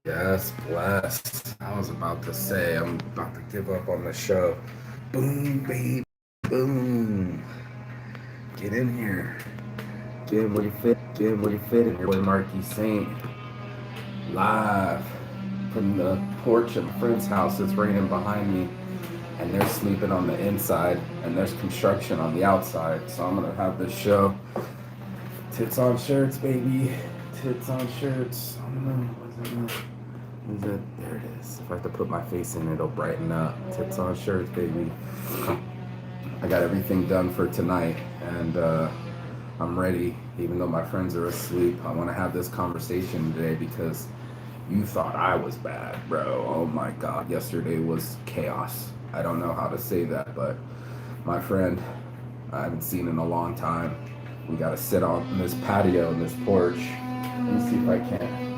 Yes, blessed. I was about to say, I'm about to give up on the show. Boom, baby, boom. Get in here. Get in where you fit. Get in where you fit. And your boy Marky Saint, live from the porch of a friend's house. It's raining behind me, and they're sleeping on the inside, and there's construction on the outside. So I'm gonna have this show. Tits on shirts, baby. Tits on shirts. I don't know. Is it? There it is. If I have to put my face in, it'll brighten up. Tits on shirts, baby. I got everything done for tonight, and I'm ready. Even though my friends are asleep, I want to have this conversation today because you thought I was bad, bro. Oh my God. Yesterday was chaos. I don't know how to say that, but my friend I haven't seen in a long time. We got to sit on this patio in this porch. Let me see if I can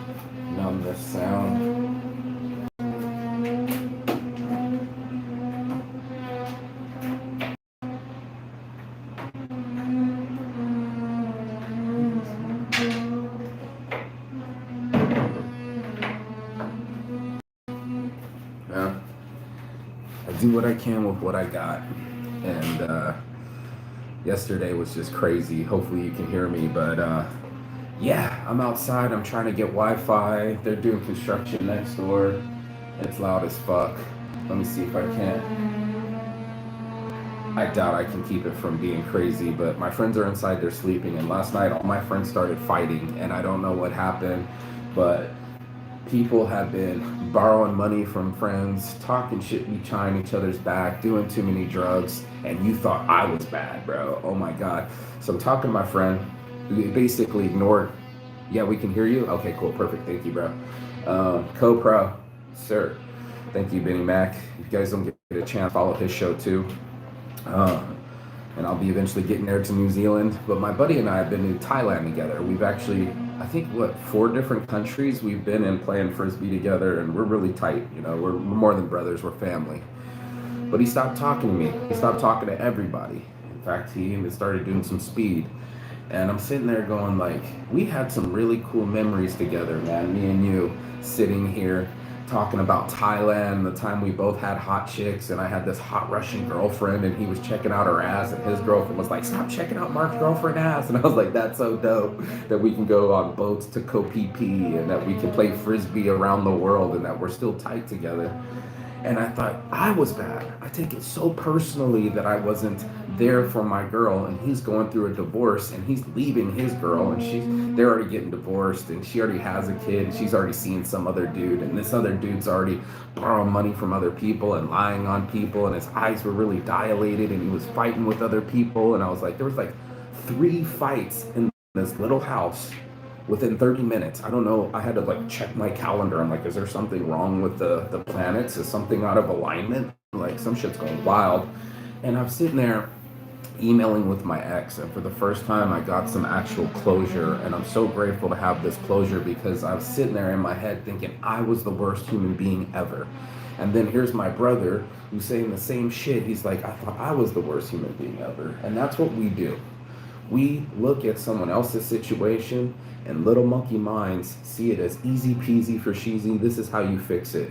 numb this sound. Yeah, I do what I can with what I got. And yesterday was just crazy. Hopefully you can hear me, but yeah, I'm outside. I'm trying to get Wi-Fi. They're doing construction next door. It's loud as fuck. Let me see if I can. I doubt I can keep it from being crazy, but my friends are inside, they're sleeping, and last night all my friends started fighting, and I don't know what happened, but people have been borrowing money from friends, talking shit behind each other's back, doing too many drugs, and you thought I was bad, bro. Oh my God. So I'm talking to my friend, who basically ignored, yeah, we can hear you? Okay, cool, perfect, thank you, bro. Co-pro, sir. Thank you, Benny Mac. If you guys don't get a chance, follow his show too. Uh, and I'll be eventually getting there to New Zealand. But my buddy and I have been to Thailand together. We've actually, I think, what, 4 different countries we've been in playing frisbee together, and we're really tight. You know, we're more than brothers, we're family. But he stopped talking to me. He stopped talking to everybody. In fact, he even started doing some speed. And I'm sitting there going like, we had some really cool memories together, man. Me and you sitting here talking about Thailand, the time we both had hot chicks, and I had this hot Russian girlfriend, and he was checking out her ass, and his girlfriend was like, "Stop checking out Mark's girlfriend ass," and I was like, "That's so dope that we can go on boats to Koh Phi Phi, and that we can play frisbee around the world, and that we're still tight together." And I thought I was bad. I take it so personally that I wasn't there for my girl, and he's going through a divorce, and he's leaving his girl, and they're already getting divorced, and she already has a kid, and she's already seen some other dude, and this other dude's already borrowing money from other people and lying on people, and his eyes were really dilated, and he was fighting with other people, and I was like, there was like 3 fights in this little house within 30 minutes. I don't know. I had to like check my calendar. I'm like, is there something wrong with the planets? Is something out of alignment? Like some shit's going wild. And I'm sitting there emailing with my ex, and for the first time I got some actual closure, and I'm so grateful to have this closure because I was sitting there in my head thinking I was the worst human being ever. And then here's my brother who's saying the same shit. He's like, I thought I was the worst human being ever. And that's what we do. We look at someone else's situation, and little monkey minds see it as easy peasy for sheezy. This is how you fix it.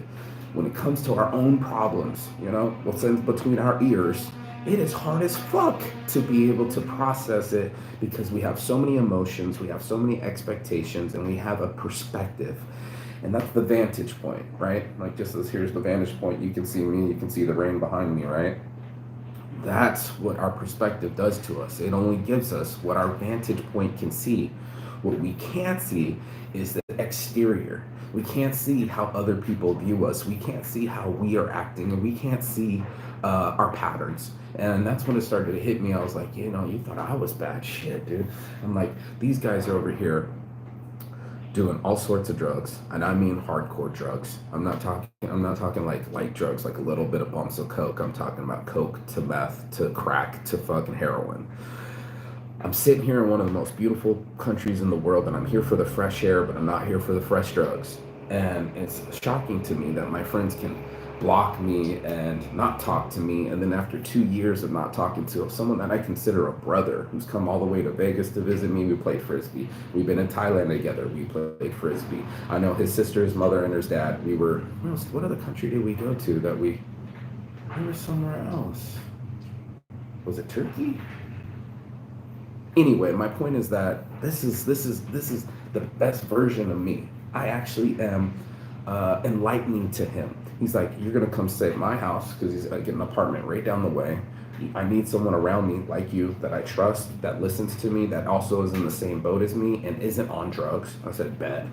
When it comes to our own problems, you know, what's in between our ears, it is hard as fuck to be able to process it because we have so many emotions, we have so many expectations, and we have a perspective. And that's the vantage point, right? Like, just as here's the vantage point, you can see me, you can see the rain behind me, right? That's what our perspective does to us. It only gives us what our vantage point can see. What we can't see is the exterior. We can't see how other people view us. We can't see how we are acting, and we can't see our patterns. And that's when it started to hit me. I was like, you know, you thought I was bad shit, dude. I'm like, these guys are over here doing all sorts of drugs, and I mean hardcore drugs. I'm not talking like light drugs, like a little bit of bumps of coke. I'm talking about coke to meth to crack to fucking heroin. I'm sitting here in one of the most beautiful countries in the world, and I'm here for the fresh air, but I'm not here for the fresh drugs. And it's shocking to me that my friends can block me and not talk to me. And then after 2 years of not talking to someone that I consider a brother, who's come all the way to Vegas to visit me, we played Frisbee. We've been in Thailand together. We played Frisbee. I know his sister, his mother, and his dad. We were, what other country did we go to that we were somewhere else? Was it Turkey? Anyway, my point is that this is the best version of me. I actually am enlightening to him. He's like, you're gonna come stay at my house, because he's like an apartment right down the way. I need someone around me like you that I trust, that listens to me, that also is in the same boat as me and isn't on drugs. I said, bet.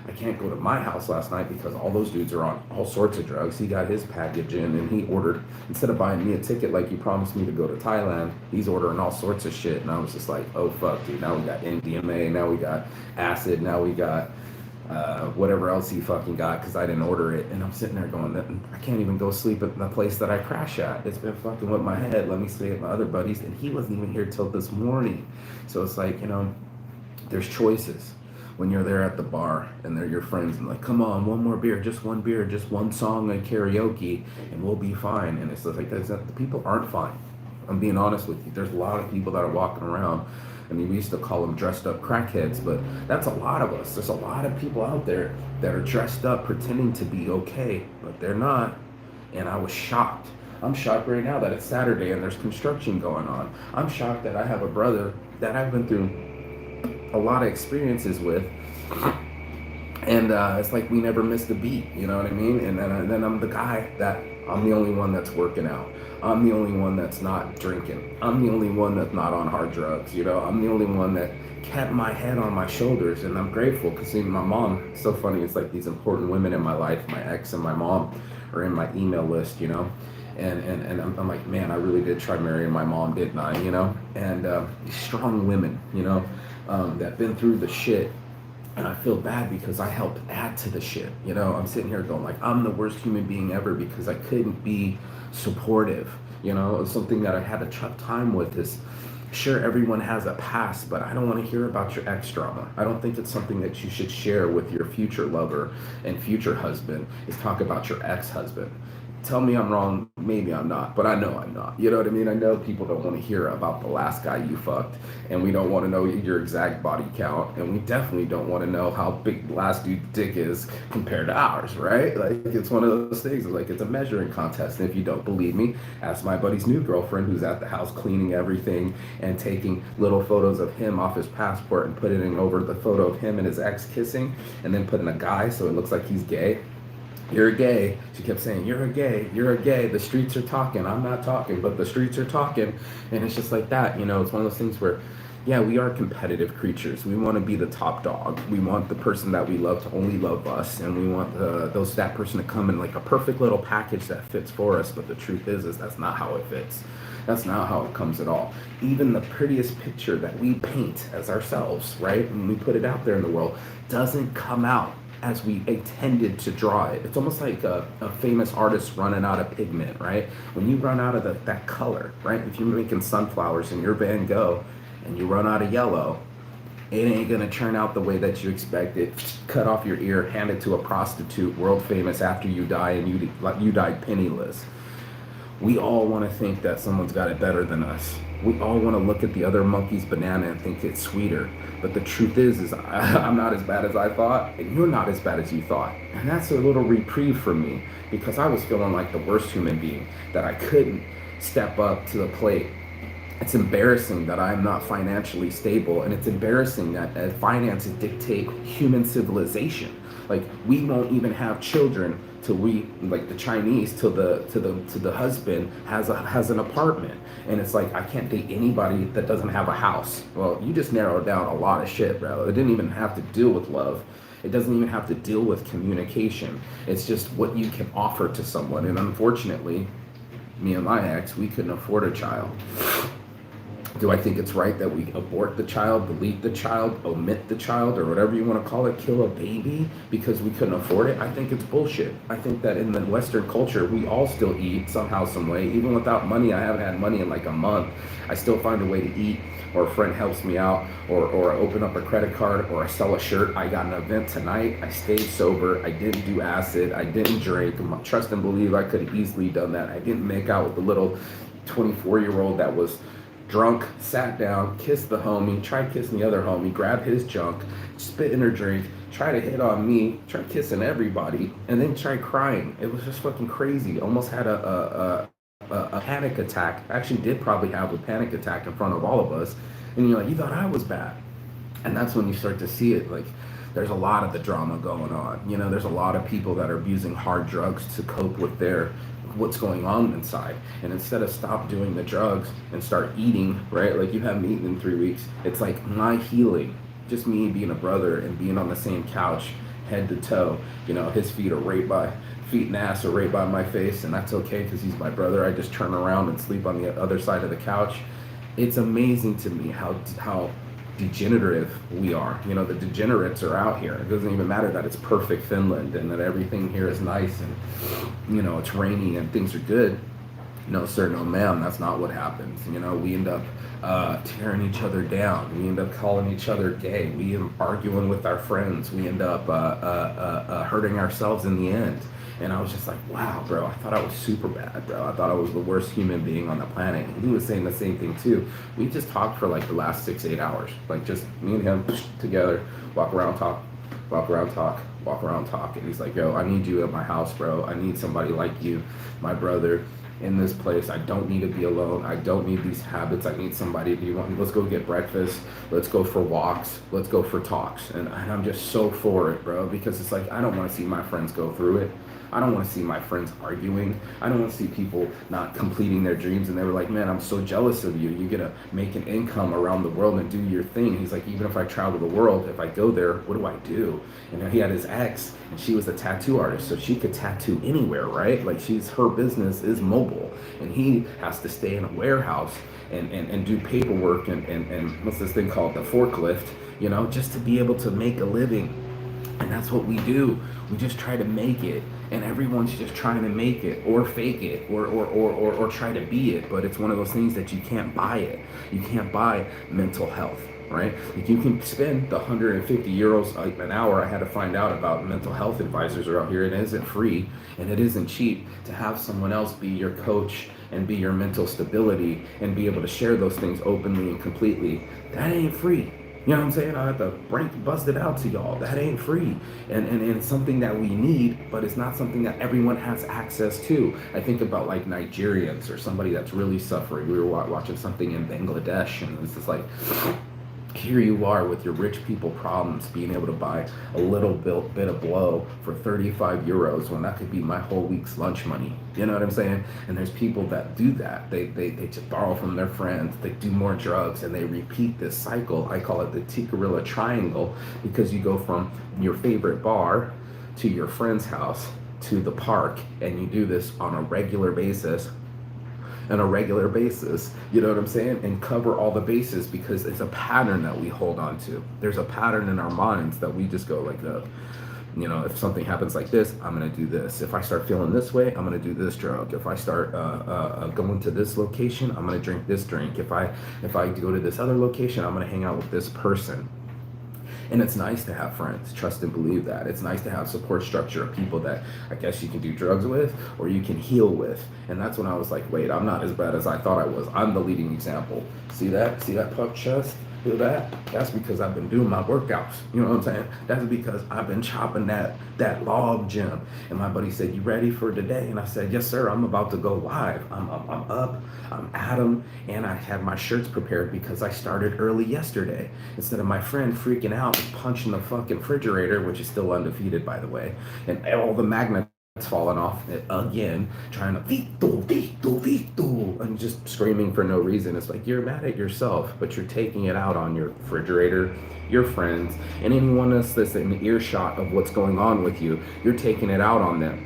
I can't go to my house last night because all those dudes are on all sorts of drugs. He got his package in and he ordered, instead of buying me a ticket like you promised me to go to Thailand, he's ordering all sorts of shit. And I was just like, oh fuck, dude, now we got MDMA, now we got acid, now we got whatever else he fucking got, because I didn't order it. And I'm sitting there going, I can't even go sleep at the place that I crash at. It's been fucking with my head. Let me stay at my other buddies. And he wasn't even here till this morning. So it's like, there's choices when you're there at the bar and they're your friends and like, come on, one more beer, just one song and karaoke and we'll be fine. And it's like, the people aren't fine. I'm being honest with you. There's a lot of people that are walking around. I mean, we used to call them dressed up crackheads, but that's a lot of us. There's a lot of people out there that are dressed up pretending to be okay, but they're not. And I was shocked. I'm shocked right now that it's Saturday and there's construction going on. I'm shocked that I have a brother that I've been through a lot of experiences with, and it's like we never missed a beat, you know what I mean? And then I'm the guy that I'm the only one that's working out. I'm the only one that's not drinking. I'm the only one that's not on hard drugs, I'm the only one that kept my head on my shoulders, and I'm grateful because my mom, it's so funny, it's like these important women in my life, my ex and my mom are in my email list, and I'm like, man, I really did try marrying my mom, didn't I, and these strong women, that been through the shit. And I feel bad because I helped add to the shit. I'm sitting here going like, I'm the worst human being ever because I couldn't be supportive. Something that I had a tough time with is, sure, everyone has a past, but I don't want to hear about your ex drama. I don't think it's something that you should share with your future lover and future husband, is talk about your ex-husband. Tell me I'm wrong, maybe I'm not, but I know I'm not. You know what I mean? I know people don't want to hear about the last guy you fucked, and we don't want to know your exact body count, and we definitely don't want to know how big the last dude's dick is compared to ours, right? Like, it's one of those things, like, it's a measuring contest, and if you don't believe me, ask my buddy's new girlfriend who's at the house cleaning everything and taking little photos of him off his passport and putting it over the photo of him and his ex kissing, and then putting a guy so it looks like he's gay. You're gay. She kept saying, you're a gay, you're a gay. The streets are talking. I'm not talking, but the streets are talking. And it's just like that. It's one of those things where, yeah, we are competitive creatures. We want to be the top dog. We want the person that we love to only love us. And we want that person to come in like a perfect little package that fits for us. But the truth is that's not how it fits. That's not how it comes at all. Even the prettiest picture that we paint as ourselves, right? When we put it out there in the world, doesn't come out as we intended to draw it. It's almost like a famous artist running out of pigment, right? When you run out of that color, right? If you're making sunflowers and you're Van Gogh and you run out of yellow, it ain't gonna turn out the way that you expected. Cut off your ear, hand it to a prostitute, world famous after you die, and you died penniless. We all want to think that someone's got it better than us. We all want to look at the other monkey's banana and think it's sweeter. But the truth is I'm not as bad as I thought, and you're not as bad as you thought. And that's a little reprieve for me, because I was feeling like the worst human being, that I couldn't step up to the plate. It's embarrassing that I'm not financially stable, and it's embarrassing that finances dictate human civilization. Like, we won't even have children till we, like the Chinese, till the husband has an apartment. And it's like, I can't date anybody that doesn't have a house. Well, you just narrowed down a lot of shit, bro. It didn't even have to deal with love. It doesn't even have to deal with communication. It's just what you can offer to someone. And unfortunately, me and my ex, we couldn't afford a child. Do I think it's right that we abort the child, delete the child, omit the child, or whatever you want to call it, kill a baby because we couldn't afford it? I think it's bullshit. I think that in the Western culture, we all still eat somehow, some way. Even without money, I haven't had money in like a month. I still find a way to eat, or a friend helps me out, or I open up a credit card, or I sell a shirt. I got an event tonight. I stayed sober. I didn't do acid. I didn't drink. Trust and believe I could have easily done that. I didn't make out with the little 24-year-old that was drunk, sat down, kissed the homie, tried kissing the other homie, grabbed his junk, spit in her drink, tried to hit on me, tried kissing everybody, and then tried crying. It was just fucking crazy. Almost had a panic attack. Actually did probably have a panic attack in front of all of us. And you're like, you thought I was bad. And that's when you start to see it. Like, there's a lot of the drama going on. You know, there's a lot of people that are abusing hard drugs to cope with what's going on inside. And instead of stop doing the drugs and start eating, right? Like, you haven't eaten in 3 weeks. It's like my healing, just me being a brother and being on the same couch, head to toe. You know, his feet and ass are right by my face, and that's okay because he's my brother. I just turn around and sleep on the other side of the couch. It's amazing to me how degenerative we are. You know, the degenerates are out here. It doesn't even matter that it's perfect Finland and that everything here is nice and, you know, it's rainy and things are good. No, sir, no, ma'am. That's not what happens. You know, we end up tearing each other down. We end up calling each other gay. We end up arguing with our friends. We end up hurting ourselves in the end. And I was just like, wow, bro, I thought I was super bad, bro. I thought I was the worst human being on the planet. And he was saying the same thing too. We just talked for like the last 6-8 hours. Like, just me and him together, walk around, talk, walk around, talk, walk around, talk. And he's like, yo, I need you at my house, bro. I need somebody like you, my brother, in this place. I don't need to be alone. I don't need these habits. I need somebody. Do you want me? Let's go get breakfast. Let's go for walks. Let's go for talks. And I'm just so for it, bro, because it's like, I don't want to see my friends go through it. I don't want to see my friends arguing. I don't want to see people not completing their dreams. And they were like, man, I'm so jealous of you. You get to make an income around the world and do your thing. He's like, even if I travel the world, if I go there, what do I do? And he had his ex, and she was a tattoo artist, so she could tattoo anywhere, right? Like, her business is mobile, and he has to stay in a warehouse and do paperwork and what's this thing called, the forklift, you know, just to be able to make a living. And that's what we do. We just try to make it, and everyone's just trying to make it or fake it or try to be it. But it's one of those things that you can't buy it. You can't buy mental health, right? Like, you can spend the 150 euros an hour. I had to find out about mental health advisors are out here. It isn't free and it isn't cheap to have someone else be your coach and be your mental stability and be able to share those things openly and completely. That ain't free. You know what I'm saying? I have to bust it out to y'all. That ain't free. And it's something that we need, but it's not something that everyone has access to. I think about like Nigerians or somebody that's really suffering. We were watching something in Bangladesh, and it's just like, here you are with your rich people problems, being able to buy a little bit of blow for 35 euros when that could be my whole week's lunch money. You know what I'm saying? And there's people that do that. They just borrow from their friends. They do more drugs, and they repeat this cycle. I call it the Ticarilla triangle, because you go from your favorite bar to your friend's house to the park, and you do this on a regular basis. You know what I'm saying? And cover all the bases, because it's a pattern that we hold on to. There's a pattern in our minds that we just go like, you know, if something happens like this, I'm going to do this. If I start feeling this way, I'm going to do this drug. If I start going to this location, I'm going to drink this drink. If I go to this other location, I'm going to hang out with this person. And it's nice to have friends, trust and believe that. It's nice to have support structure of people that I guess you can do drugs with or you can heal with. And that's when I was like, wait, I'm not as bad as I thought I was. I'm the leading example. See that? See that puffed chest? Feel that? That's because I've been doing my workouts. You know what I'm saying? That's because I've been chopping that log gym. And my buddy said, you ready for today? And I said, yes, sir. I'm about to go live. I'm up. I'm Adam. And I have my shirts prepared because I started early yesterday. Instead of my friend freaking out and punching the fucking refrigerator, which is still undefeated, by the way, and all the magnets falling off again, trying to Vito, and just screaming for no reason. It's like, you're mad at yourself, but you're taking it out on your refrigerator, your friends, and anyone else that's in earshot of what's going on with you. You're taking it out on them.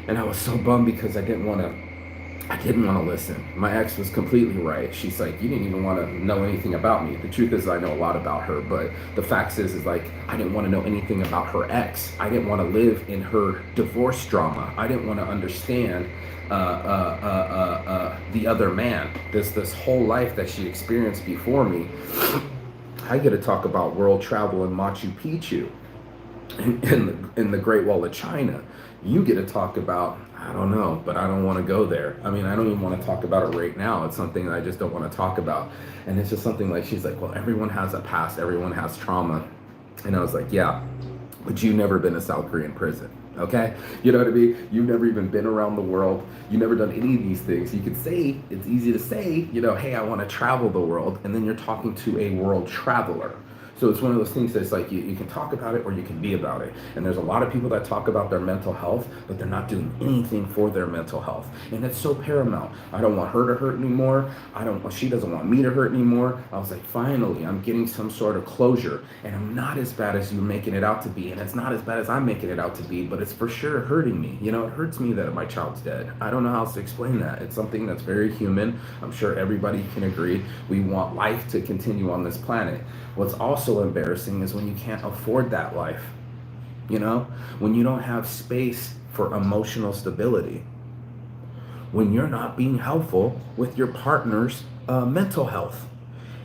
And I was so bummed because I didn't want to I didn't want to listen. My ex was completely right. She's like, you didn't even want to know anything about me. The truth is, I know a lot about her, but the facts is like, I didn't want to know anything about her ex. I didn't want to live in her divorce drama. I didn't want to understand the other man. This whole life that she experienced before me. I get to talk about world travel in Machu Picchu in the Great Wall of China. You get to talk about, I don't know, but I don't want to go there. I mean, I don't even want to talk about it right now. It's something that I just don't want to talk about. And it's just something like, she's like, well, everyone has a past, everyone has trauma. And I was like, yeah, but you've never been to South Korean prison. Okay, you know what I mean? You've never even been around the world. You've never done any of these things. You could say, it's easy to say, you know, hey, I want to travel the world, and then you're talking to a world traveler. So it's one of those things that's like, you can talk about it or you can be about it. And there's a lot of people that talk about their mental health, but they're not doing anything for their mental health. And it's so paramount. I don't want her to hurt anymore. She doesn't want me to hurt anymore. I was like, finally, I'm getting some sort of closure. And I'm not as bad as you're making it out to be. And it's not as bad as I'm making it out to be, but it's for sure hurting me. You know, it hurts me that my child's dead. I don't know how else to explain that. It's something that's very human. I'm sure everybody can agree. We want life to continue on this planet. What's also embarrassing is when you can't afford that life, you know, when you don't have space for emotional stability, when you're not being helpful with your partner's mental health.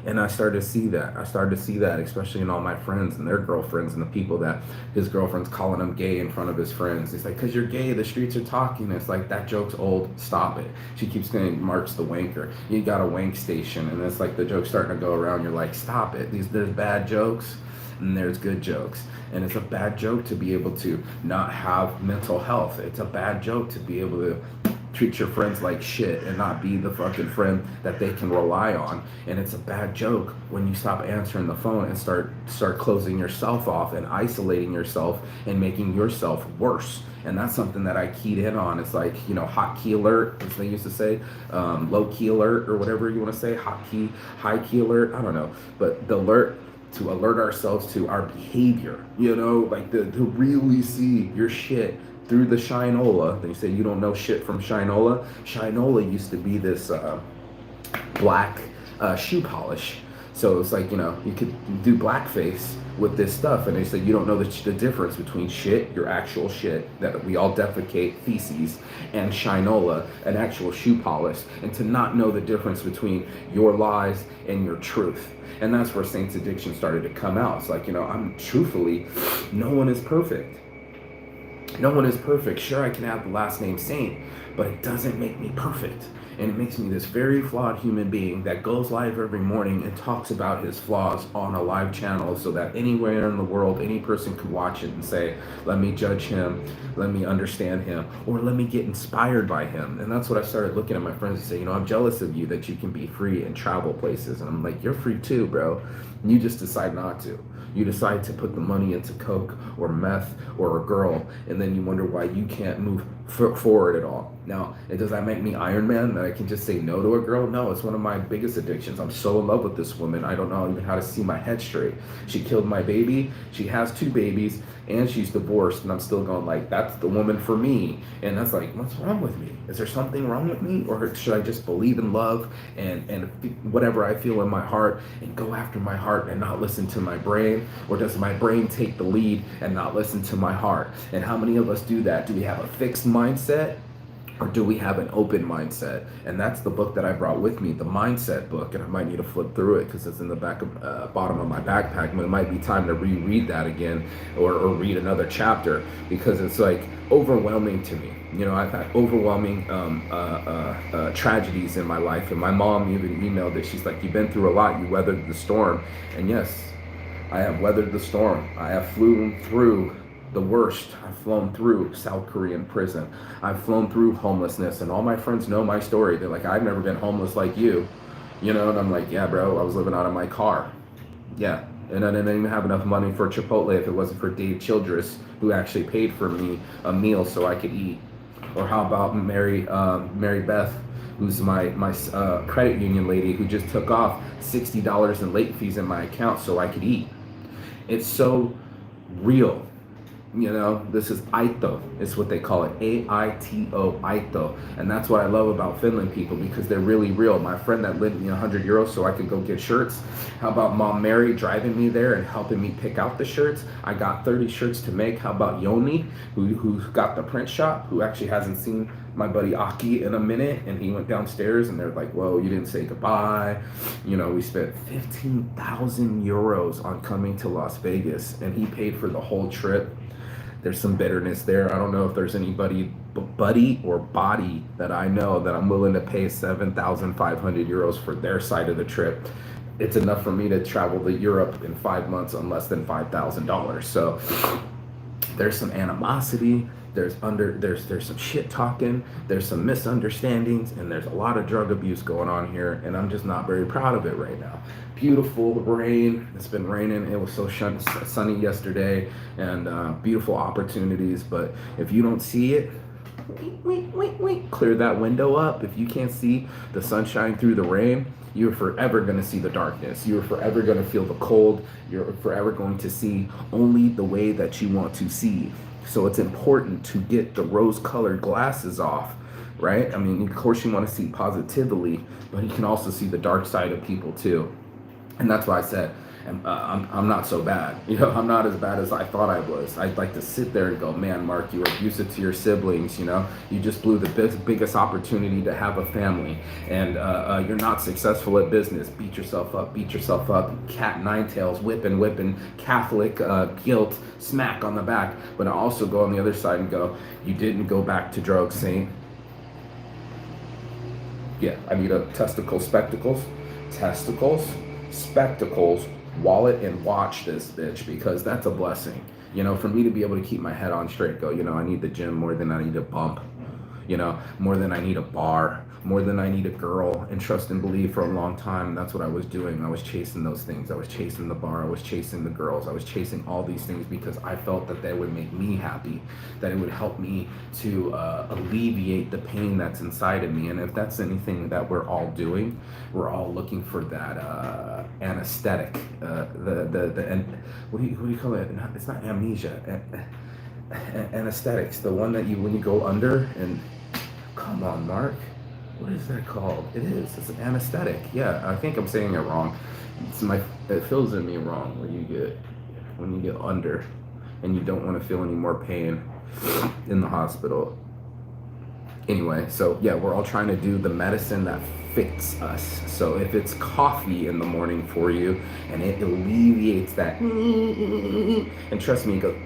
And I started to see that. I started to see that, especially in all my friends and their girlfriends and the people that his girlfriend's calling him gay in front of his friends. He's like, because you're gay, the streets are talking. It's like, that joke's old. Stop it. She keeps saying, Mark's the wanker. You got a wank station. And it's like the joke's starting to go around. You're like, stop it. There's bad jokes and there's good jokes. And it's a bad joke to be able to not have mental health. It's a bad joke to be able to treat your friends like shit and not be the fucking friend that they can rely on. And it's a bad joke when you stop answering the phone and start closing yourself off and isolating yourself and making yourself worse. And that's something that I keyed in on. It's like, you know, hot key alert, as they used to say, low key alert, or whatever you want to say, hot key, high key alert, I don't know. But the alert, to alert ourselves to our behavior, you know, like to really see your shit through the Shinola. They say you don't know shit from Shinola. Shinola used to be this black shoe polish. So it's like, you know, you could do blackface with this stuff. And they say you don't know the difference between shit, your actual shit, that we all defecate, feces, and Shinola, an actual shoe polish. And to not know the difference between your lies and your truth. And that's where Saint's addiction started to come out. It's like, you know, I'm truthfully, no one is perfect. No one is perfect. Sure, I can have the last name Saint, but it doesn't make me perfect. And it makes me this very flawed human being that goes live every morning and talks about his flaws on a live channel so that anywhere in the world, any person could watch it and say, let me judge him, let me understand him, or let me get inspired by him. And that's what I started looking at my friends and say, you know, I'm jealous of you that you can be free and travel places. And I'm like, you're free too, bro. You just decide not to. You decide to put the money into coke or meth or a girl, and then you wonder why you can't move forward at all. Now, does that make me Iron Man, that I can just say no to a girl? No, it's one of my biggest addictions. I'm so in love with this woman, I don't know even how to see my head straight. She killed my baby, she has 2 babies, and she's divorced, and I'm still going like, that's the woman for me. And that's like, what's wrong with me? Is there something wrong with me? Or should I just believe in love and whatever I feel in my heart and go after my heart and not listen to my brain? Or does my brain take the lead and not listen to my heart? And how many of us do that? Do we have a fixed mindset? Or do we have an open mindset? And that's the book that I brought with me, the mindset book. And I might need to flip through it because it's in the back of bottom of my backpack. But it might be time to reread that again or read another chapter because it's like overwhelming to me. You know, I've had overwhelming tragedies in my life. And my mom even emailed that she's like, you've been through a lot. You weathered the storm. And yes, I have weathered the storm. I have flown through the worst. I've flown through South Korean prison. I've flown through homelessness, and all my friends know my story. They're like, I've never been homeless like you, you know. And I'm like, yeah, bro, I was living out of my car. Yeah, and I didn't even have enough money for Chipotle if it wasn't for Dave Childress, who actually paid for me a meal so I could eat. Or how about Mary Beth, who's my credit union lady, who just took off $60 in late fees in my account so I could eat. It's so real. You know, this is Aito. It's what they call it, Aito, Aito. And that's what I love about Finland people, because they're really real. My friend that lent me 100 euros so I could go get shirts. How about Mom Mary driving me there and helping me pick out the shirts? I got 30 shirts to make. How about Yoni, who got the print shop, who actually hasn't seen my buddy Aki in a minute, and he went downstairs and they're like, whoa, you didn't say goodbye. You know, we spent 15,000 euros on coming to Las Vegas, and he paid for the whole trip. There's some bitterness there. I don't know if there's anybody, buddy or body, that I know that I'm willing to pay 7,500 euros for their side of the trip. It's enough for me to travel to Europe in 5 months on less than $5,000. So there's some animosity, there's some shit talking, there's some misunderstandings, and there's a lot of drug abuse going on here, and I'm just not very proud of it right now. Beautiful rain. It's been raining. It was so sunny yesterday, and beautiful opportunities. But if you don't see it, clear that window up. If you can't see the sunshine through the rain, you're forever going to see the darkness. You're forever going to feel the cold. You're forever going to see only the way that you want to see. So it's important to get the rose-colored glasses off, right? I mean, of course you want to see positively, but you can also see the dark side of people too. And that's why I said, I'm not so bad. You know, I'm not as bad as I thought I was. I'd like to sit there and go, man, Mark, you were abusive to your siblings. You know, you just blew the biggest opportunity to have a family, and you're not successful at business. Beat yourself up, cat nine tails, whipping, Catholic guilt, smack on the back. But I also go on the other side and go, you didn't go back to drugs, Saint. Yeah, I need a testicles, spectacles, wallet, and watch this bitch, because that's a blessing. You know, for me to be able to keep my head on straight, go, you know, I need the gym more than I need a bump, you know, more than I need a bar, more than I need a girl, and trust and believe for a long time. That's what I was doing. I was chasing those things. I was chasing the bar. I was chasing the girls. I was chasing all these things because I felt that they would make me happy, that it would help me to alleviate the pain that's inside of me. And if that's anything that we're all doing, we're all looking for that anesthetic, what do you call it? It's not amnesia. Anesthetics, the one that you, when you go under, and come on, Mark, what is that called? It's an anesthetic. Yeah, I think I'm saying it wrong. It feels in me wrong when you get under and you don't want to feel any more pain in the hospital. Anyway, so yeah, we're all trying to do the medicine that fits us. So if it's coffee in the morning for you and it alleviates that, and trust me, it goes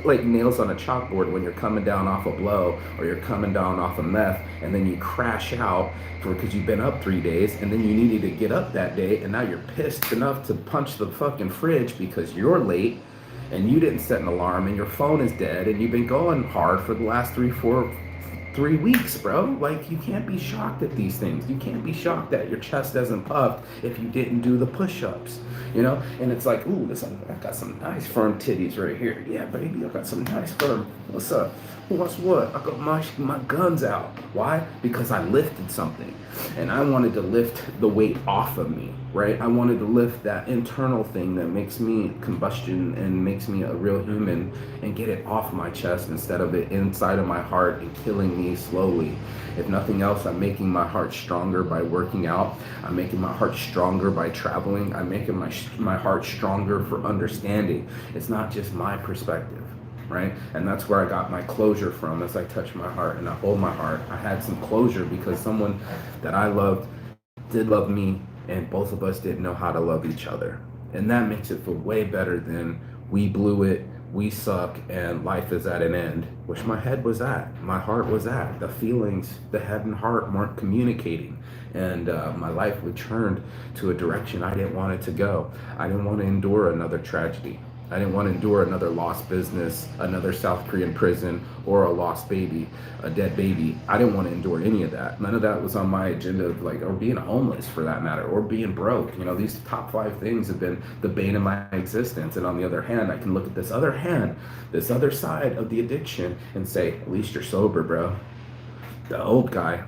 like nails on a chalkboard when you're coming down off a blow, or you're coming down off a meth, and then you crash out because you've been up 3 days, and then you needed to get up that day, and now you're pissed enough to punch the fucking fridge because you're late and you didn't set an alarm, and your phone is dead, and you've been going hard for the last 3 weeks, bro. Like, you can't be shocked at these things. You can't be shocked that your chest hasn't puffed if you didn't do the push-ups, you know? And it's like, ooh, I got some nice firm titties right here. Yeah, baby, I got some nice firm. What's up? Who wants what? I got my guns out. Why? Because I lifted something, and I wanted to lift the weight off of me, right? I wanted to lift that internal thing that makes me combustion and makes me a real human, and get it off my chest instead of it inside of my heart and killing me slowly. If nothing else, I'm making my heart stronger by working out. I'm making my heart stronger by traveling. I'm making my heart stronger for understanding. It's not just my perspective, right? And that's where I got my closure from. As I touch my heart and I hold my heart, I had some closure because someone that I loved did love me, and both of us didn't know how to love each other. And that makes it feel way better than we blew it, we suck, and life is at an end, which my head was at, my heart was at. The feelings, the head and heart weren't communicating, and my life returned to a direction I didn't want it to go. I didn't want to endure another tragedy. I didn't want to endure another lost business, another South Korean prison, or a lost baby, a dead baby. I didn't want to endure any of that. None of that was on my agenda of or being homeless for that matter, or being broke. You know, these top 5 things have been the bane of my existence. And on the other hand, I can look at this other side of the addiction and say, at least you're sober, bro. The old guy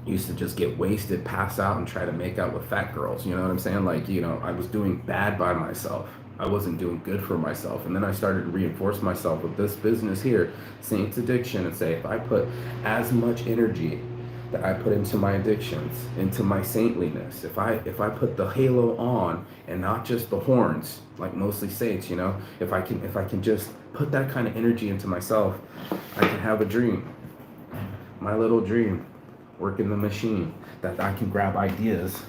used to just get wasted, pass out, and try to make out with fat girls. You know what I'm saying? Like, you know, I was doing bad by myself. I wasn't doing good for myself. And then I started to reinforce myself with this business here, Saints Addiction, and say, if I put as much energy that I put into my addictions, into my saintliness, if I put the halo on and not just the horns, like mostly saints, if I can just put that kind of energy into myself, I can have a dream, my little dream, working the machine, that I can grab ideas,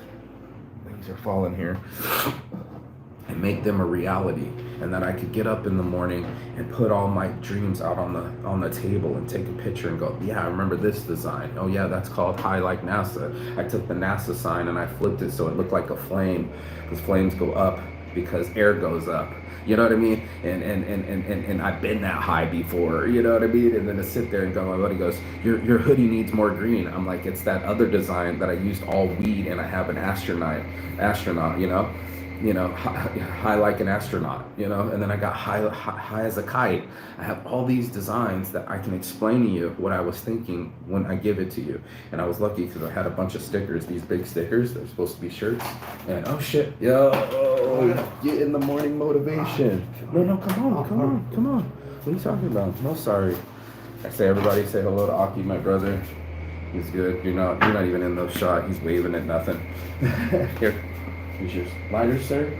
things are falling here, and make them a reality. And then I could get up in the morning and put all my dreams out on the table and take a picture and go, yeah, I remember this design. Oh yeah, that's called High Like NASA. I took the NASA sign and I flipped it so it looked like a flame, because flames go up because air goes up. You know what I mean? And I've been that high before, you know what I mean? And then to sit there and go, my buddy goes, your hoodie needs more green. I'm like, it's that other design that I used all weed and I have an astronaut, high like an astronaut, and then I got high as a kite. I have all these designs that I can explain to you what I was thinking when I give it to you. And I was lucky because I had a bunch of stickers, these big stickers. They're supposed to be shirts. And oh shit, yo, get in the morning motivation. No, come on. What are you talking about? No, sorry. Everybody say hello to Aki, my brother. He's good. You're not even in those shot. He's waving at nothing. Here. Here's your lighters, sir.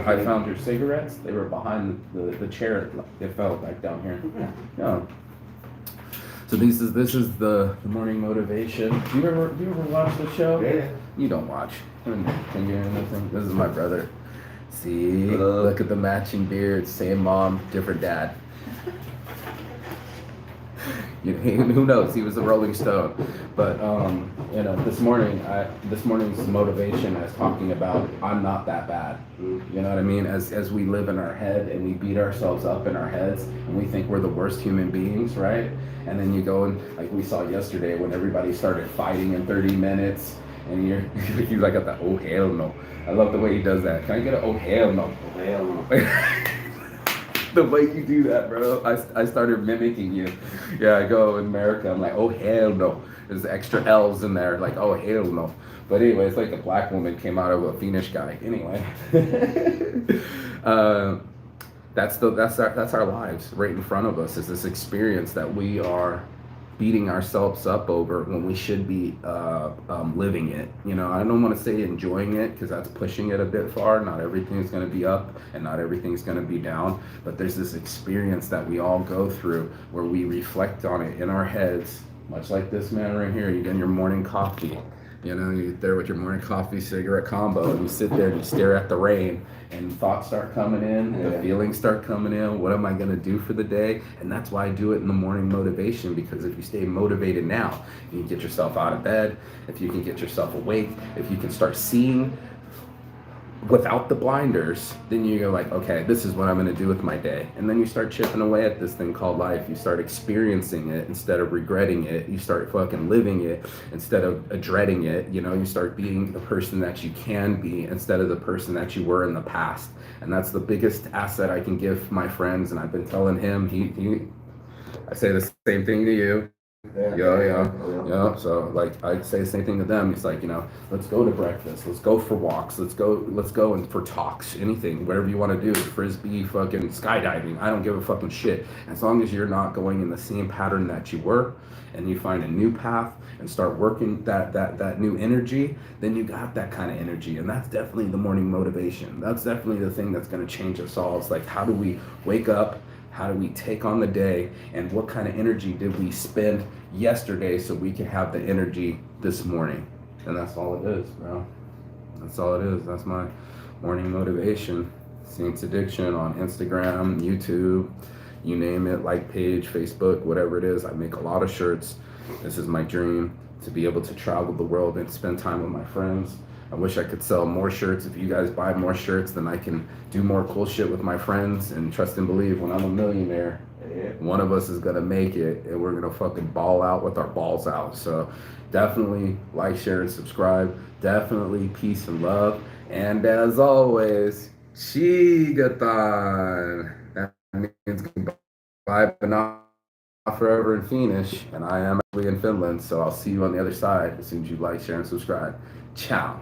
I found your cigarettes. They were behind the chair. They fell back down here. Yeah. So this is the morning motivation. Do you ever watch the show? Yeah. You don't watch. Can you hear anything? This is my brother. See, look at the matching beards. Same mom, different dad. Who knows? He was a Rolling Stone. But this morning's motivation is talking about I'm not that bad. You know what I mean? As we live in our head and we beat ourselves up in our heads and we think we're the worst human beings, right? And then you go and like we saw yesterday when everybody started fighting in 30 minutes and you're like at the oh hell no. I love the way he does that. Can I get a oh hell no? Oh hell no. The way you do that, bro, I started mimicking you. Yeah, I go in America, I'm like, oh hell no. There's extra L's in there, like, oh hell no. But anyway, it's like a black woman came out of a Finnish guy. Anyway, that's our lives right in front of us. Is this experience that we are beating ourselves up over when we should be living it. I don't want to say enjoying it because that's pushing it a bit far. Not everything is going to be up and not everything is going to be down, but there's this experience that we all go through where we reflect on it in our heads, much like this man right here. You get your morning coffee. You get there with your morning coffee cigarette combo and you sit there and you stare at the rain and thoughts start coming in, the feelings start coming in. What am I going to do for the day? And that's why I do it in the morning motivation, because if you stay motivated now, you can get yourself out of bed, if you can get yourself awake, if you can start seeing without the blinders, then you're like, okay, this is what I'm going to do with my day. And then you start chipping away at this thing called life. You start experiencing it instead of regretting it. You start fucking living it instead of dreading it. You start being the person that you can be instead of the person that you were in the past. And that's the biggest asset I can give my friends. And I've been telling him, I say the same thing to you. Yeah. So like I say the same thing to them. It's like, let's go to breakfast, let's go for walks, let's go and for talks, anything, whatever you want to do, frisbee, fucking skydiving. I don't give a fucking shit. As long as you're not going in the same pattern that you were and you find a new path and start working that new energy, then you got that kind of energy. And that's definitely the morning motivation. That's definitely the thing that's going to change us all. It's like, how do we wake up? How do we take on the day, and what kind of energy did we spend yesterday so we can have the energy this morning? And that's all it is, bro. That's all it is. That's my morning motivation. Saints Addiction on Instagram, YouTube, you name it, like page, Facebook, whatever it is. I make a lot of shirts. This is my dream, to be able to travel the world and spend time with my friends. I wish I could sell more shirts. If you guys buy more shirts, then I can do more cool shit with my friends. And trust and believe, when I'm a millionaire, one of us is gonna make it, and we're gonna fucking ball out with our balls out. So definitely like, share, and subscribe. Definitely peace and love. And as always, Shigatan. That means goodbye, but not forever in Finnish. And I am actually in Finland, so I'll see you on the other side as soon as you like, share, and subscribe. Ciao.